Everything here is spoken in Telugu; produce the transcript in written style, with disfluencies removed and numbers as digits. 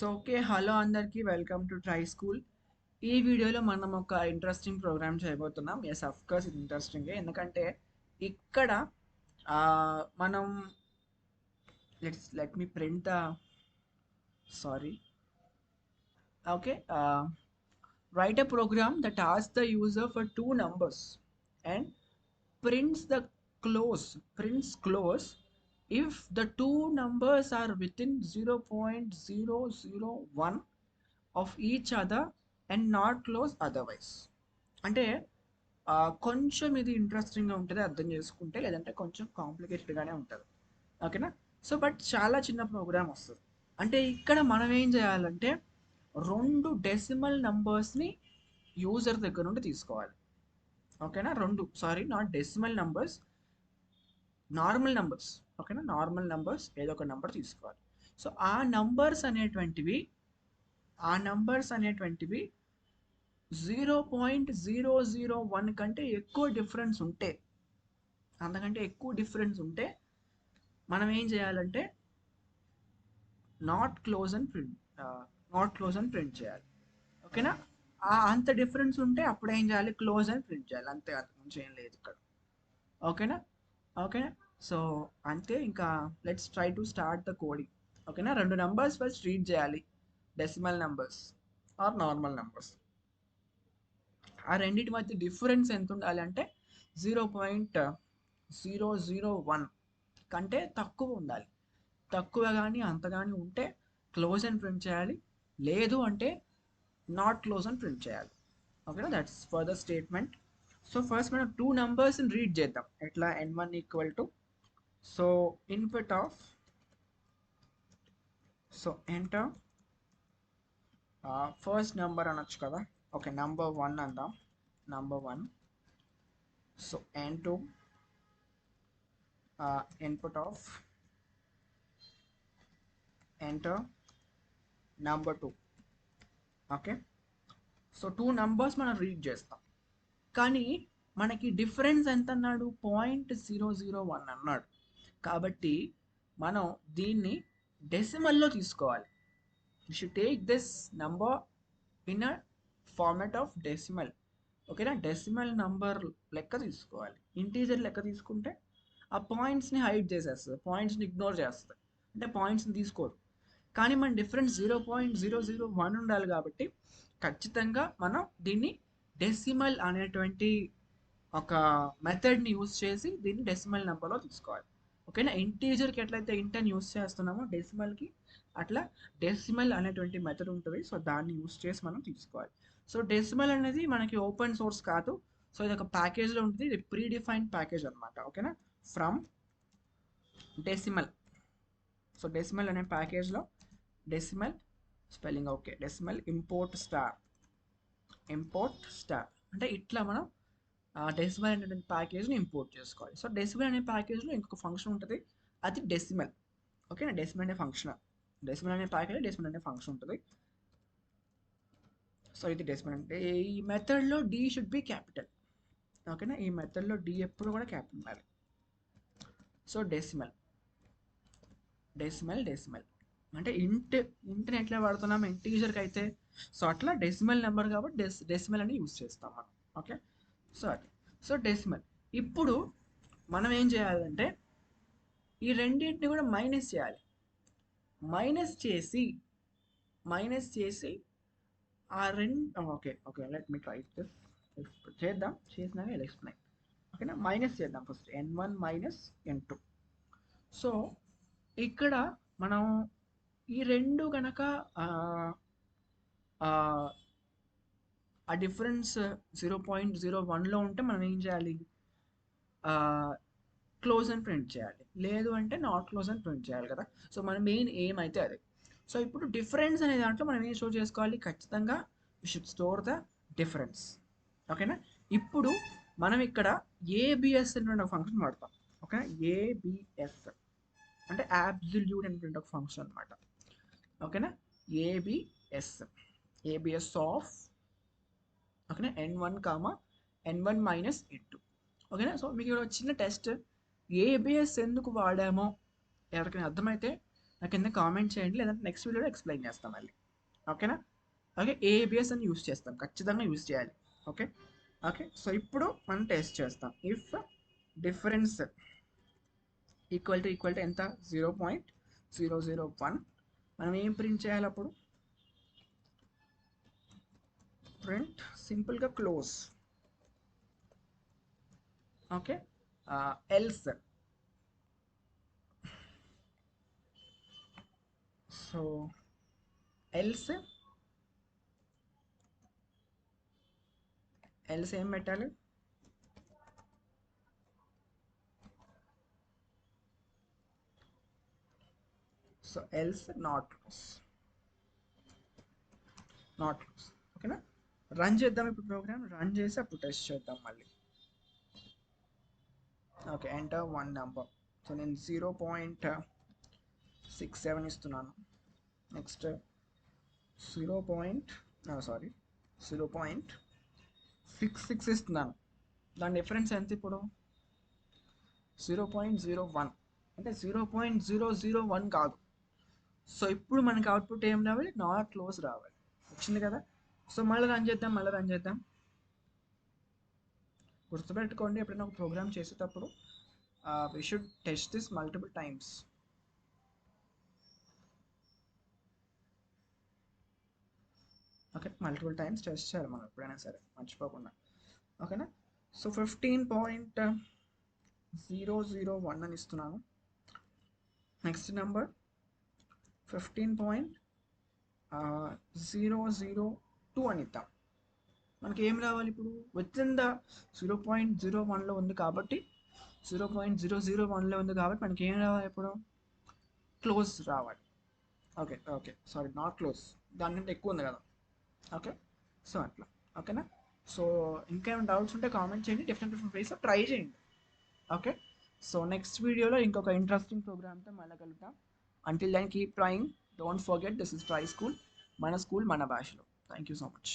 సో ఓకే హలో అందరికీ వెల్కమ్ టు ట్రై స్కూల్. ఈ వీడియోలో మనం ఒక ఇంట్రెస్టింగ్ ప్రోగ్రామ్ చేయబోతున్నాం. ఎస్ అఫ్ కోర్స్ ఇది ఇంట్రెస్టింగే, ఎందుకంటే ఇక్కడ మనం let me print the sorry okay write a program that asks the user for two numbers and prints close if the two numbers are within 0.001 of each other and not close otherwise. అంటే కొంచెం ఇది ఇంట్రెస్టింగ్గా ఉంటుంది అర్థం చేసుకుంటే, లేదంటే కొంచెం కాంప్లికేటెడ్గానే ఉంటుంది. ఓకేనా? సో బట్ చాలా చిన్న ప్రోగ్రామ్ వస్తుంది. అంటే ఇక్కడ మనం ఏం చేయాలంటే రెండు డెసిమల్ నంబర్స్ని యూజర్ దగ్గర నుండి తీసుకోవాలి. ఓకేనా? రెండు sorry not decimal numbers, normal numbers. ఓకేనా? నార్మల్ నంబర్స్ ఏదో ఒక నంబర్ తీసుకోవాలి. సో ఆ నంబర్స్ అనేటువంటివి 0.001 కంటే ఎక్కువ డిఫరెన్స్ ఉంటే, అంతకంటే ఎక్కువ డిఫరెన్స్ ఉంటే మనం ఏం చేయాలంటే నాట్ క్లోజ్ అని ప్రింట్ చేయాలి. ఓకేనా? అంత డిఫరెన్స్ ఉంటే అప్పుడు ఏం చేయాలి, క్లోజ్ అని ప్రింట్ చేయాలి. అంతే, అంతకుమించి ఏం లేదు ఇక్కడ. ఓకేనా? ఓకేనా? సో అంతే, ఇంకా let's try to start the coding. ఓకేనా? రెండు నంబర్స్ ఫస్ట్ రీడ్ చేయాలి, decimal numbers or normal numbers. ఆ రెండింటి మధ్య డిఫరెన్స్ ఎంత ఉండాలి అంటే 0.001 కంటే తక్కువ ఉండాలి. తక్కువ కానీ అంత కానీ ఉంటే క్లోజ్ అని ప్రింట్ చేయాలి, లేదు అంటే నాట్ క్లోజ్ అని ప్రింట్ చేయాలి. ఓకేనా? That's for the statement. So first మనం టూ నంబర్స్ని రీడ్ చేద్దాం. ఎట్లా? n1 equal to, so input of, so enter first number అనొచ్చు కదా. ఓకే, నంబర్ 1 అందాం. Number 1. So n2 input of enter number 2. Okay, so two numbers మనం రీడ్ చేస్తాం, కానీ మనకి డిఫరెన్స్ ఎంత అన్నాడు? 0.001 అన్నాడు. కాబట్టి మనం దీన్ని డెసిమల్లో తీసుకోవాలి. You should take this number in a format of decimal. ఓకేనా? డెసిమల్ నంబర్ లెక్క తీసుకోవాలి. ఇంటీజర్ లెక్క తీసుకుంటే ఆ పాయింట్స్ని హైడ్ చేసేస్తుంది, పాయింట్స్ని ఇగ్నోర్ చేస్తుంది, అంటే పాయింట్స్ని తీసుకోదు. కానీ మన డిఫరెన్స్ 0.001 ఉండాలి కాబట్టి ఖచ్చితంగా మనం దీన్ని డెసిమల్ అనేటువంటి ఒక మెథడ్ని యూజ్ చేసి దీన్ని డెసిమల్ నెంబర్లో తీసుకోవాలి. ఓకేనా? ఇంటీజర్కి ఎట్లయితే ఇంటెన్ యూజ్ చేస్తున్నామో డెసిమల్కి అట్లా డెసిమల్ అనేటువంటి మెథడ్ ఉంటుంది. సో దాన్ని యూజ్ చేసి మనం తీసుకోవాలి. సో డెసిమల్ అనేది మనకి ఓపెన్ సోర్స్ కాదు. సో ఇది ఒక ప్యాకేజ్లో ఉంటుంది, ఇది ప్రీ డిఫైన్డ్ ప్యాకేజ్ అనమాట. ఓకేనా? From decimal. సో డెసిమల్ అనే ప్యాకేజ్లో decimal spelling okay, decimal import star అంటే ఇట్లా మనం డెసిమల్ అనేటువంటి ప్యాకేజ్ని ఇంపోర్ట్ చేసుకోవాలి. సో డెసిమల్ అనే ప్యాకేజ్లో ఇంకొక ఫంక్షన్ ఉంటుంది, అది డెసిమల్. ఓకేనా? డెసిమల్ అనే ఫంక్షన్, డెసిమల్ అనే ప్యాకేజ్ డెసిమల్ అనే ఫంక్షన్ ఉంటుంది. సో ఇది డెసిమల్ అంటే ఈ మెథడ్లో డి షుడ్ బి క్యాపిటల్. ఓకేనా? ఈ మెథడ్లో డి ఎప్పుడు కూడా క్యాపిటల్ ఉండాలి. సో డెసిమల్ అంటే ఇంట్ని ఎట్లా వాడుతున్నాం ఇంటీజర్కి అయితే, సో అట్లా డెసిమల్ నెంబర్ కాబట్టి డెసిమల్ అని యూజ్ చేస్తాం మనం. ఓకే, సో అది. So decimal. ఇప్పుడు మనం ఏం చేయాలంటే ఈ రెండింటిని కూడా మైనస్ చేయాలి. మైనస్ చేసి ఆ okay let me try this. చేద్దాం, చేసినాక ఇలా ఎక్స్ప్లెయిన్. ఓకేనా? మైనస్ చేద్దాం first. n1 minus n2. So ఇక్కడ మనం ఈ రెండు కనుక ఆ డిఫరెన్స్ 0.01లో ఉంటే మనం ఏం చేయాలి? క్లోజ్ అని ప్రింట్ చేయాలి, లేదు అంటే నాట్ క్లోజ్ అని ప్రింట్ చేయాలి కదా. సో మన మెయిన్ ఎయిమ్ అయితే అదే. సో ఇప్పుడు డిఫరెన్స్ అనే దాంట్లో మనం ఏం స్టోర్ చేసుకోవాలి? ఖచ్చితంగా we should store the difference. ఓకేనా? ఇప్పుడు మనం ఇక్కడ ఏబిఎస్ అనేటువంటి ఒక ఫంక్షన్ వాడతాం. ఓకేనా? ఏబిఎస్ అంటే అబ్సల్యూట్ అనేటువంటి ఒక ఫంక్షన్ అనమాట. ఓకేనా? ఏబిఎస్ ఆఫ్, ఓకేనా, n1 n1 మైనస్ n2. ఓకేనా? సో మీకు ఇక్కడ చిన్న టెస్ట్, ఏబిఎస్ ఎందుకు వాడామో ఎవరికైనా అర్థమైతే నాకు కింద కామెంట్ చేయండి, లేదంటే నెక్స్ట్ వీడియోలో ఎక్స్ప్లెయిన్ చేస్తాం మళ్ళీ. ఓకేనా? ఓకే, ఏబిఎస్ అని యూస్ చేస్తాం, ఖచ్చితంగా యూస్ చేయాలి. Okay okay. సో ఇప్పుడు మనం టెస్ట్ చేస్తాం. ఇఫ్ డిఫరెన్స్ ఈక్వల్ టు ఎంత? 0.001. మనం ఏం ప్రింట్ చేయాలి అప్పుడు? ప్రింట్ సింపుల్గా close. Okay, else. So else ఏం పెట్టాలి? So else not close. ఓకేనా? రన్ చేద్దాం ఇప్పుడు, ప్రోగ్రామ్ రన్ చేసి అప్పుడు టెస్ట్ చేద్దాం మళ్ళీ. Okay, enter 1 number. సో నేను 0.67 ఇస్తున్నాను. నెక్స్ట్ 0.66 ఇస్తున్నాను. దాని డిఫరెన్స్ ఎంత ఇప్పుడు? 0.01. అంటే 0.001 కాదు. సో ఇప్పుడు మనకి అవుట్పుట్ ఏం రావాలి? నాట్ క్లోజ్ రావాలి. వచ్చింది కదా? సో మళ్ళీ రన్ చేద్దాం. గుర్తుపెట్టుకోండి, ఎప్పుడైనా ఒక ప్రోగ్రామ్ చేసేటప్పుడు we should test this multiple times. Okay, multiple times test చేయాలి మనం ఎప్పుడైనా సరే, మర్చిపోకుండా. ఓకేనా? సో 15.001 అని ఇస్తున్నాను. నెక్స్ట్ నెంబర్ 15.002 అని ఇద్దాం. మనకి ఏం రావాలి ఇప్పుడు? విత్ ఇన్ ద 0.01లో ఉంది కాబట్టి 0.001లో ఉంది కాబట్టి మనకి ఏం రావాలి ఇప్పుడు? క్లోజ్ రావాలి. ఓకే సారీ, నాట్ క్లోజ్, దానికంటే ఎక్కువ ఉంది కదా. ఓకే, సో అట్లా. ఓకేనా? సో ఇంకేమైనా డౌట్స్ ఉంటే కామెంట్ చేయండి, డిఫరెంట్ వేస్ ట్రై చేయండి. ఓకే, సో నెక్స్ట్ వీడియోలో ఇంకొక ఇంట్రెస్టింగ్ ప్రోగ్రామ్తో మళ్ళీ కలుగుతాం. Until then keep trying, don't forget this is try school, మన స్కూల్ మన భాషలో. Thank you so much.